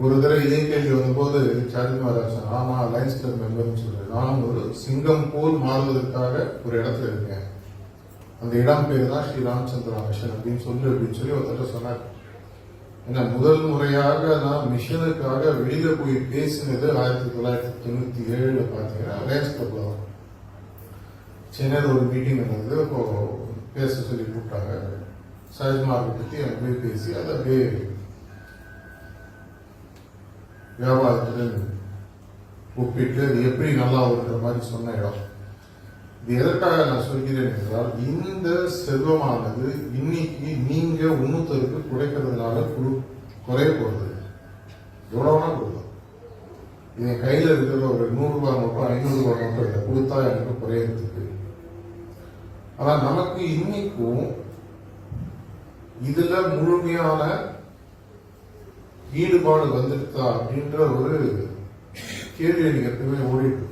ஒரு தடவை இதே கேள்வி வந்தபோது சார்ஜி மகாராஜ் ஆமா அலைன்ஸ் கிளப் மெம்பர்னு சொல்றேன். நானும் ஒரு சிங்கம் போல் மாறுவதற்காக ஒரு இடத்துல இருக்கேன். அந்த இடம் பேர் தான் ஸ்ரீ ராமச்சந்திரா மிஷன் அப்படின்னு சொல்லி ஒருத்தர் சொன்னார். ஏன்னா முதல் முறையாக நான் மிஷனுக்காக வெளியில போய் பேசினது 1997 பாத்தீங்கன்னா அலைன்ஸ் கிளப்ல தான். சென்னையில் ஒரு மீட்டிங் நடந்தது. இப்போ பேச சொல்லி கூப்பிட்டாங்க. சஹஜ்மார்க்கை பத்தி அப்படியே பேசி அதை அப்படியே வியாபாரத்துடன் ஒப்பிட்டு அது எப்படி நல்லா வருகிற மாதிரி சொன்ன இடம். இது எதற்காக நான் சொல்கிறேன் என்றால், இந்த செல்வமானது இன்னைக்கு நீங்க இன்னொருத்தருக்கு குறைக்கிறதுனால குறைய போறது. எவ்வளவுனா கொடுக்கலாம். என் கையில இருக்கிற ஒரு 100 ரூபாய் நோட்டம் 500 ரூபாய் நோட்டம் இதை கொடுத்தா எனக்கு குறையறதுக்கு. ஆனா நமக்கு இன்னைக்கும் இதுல முழுமையான ஈடுபாடு வந்துருக்கா அப்படின்ற ஒரு கேள்வி எனக்கு எப்பவுமே ஓடிட்டு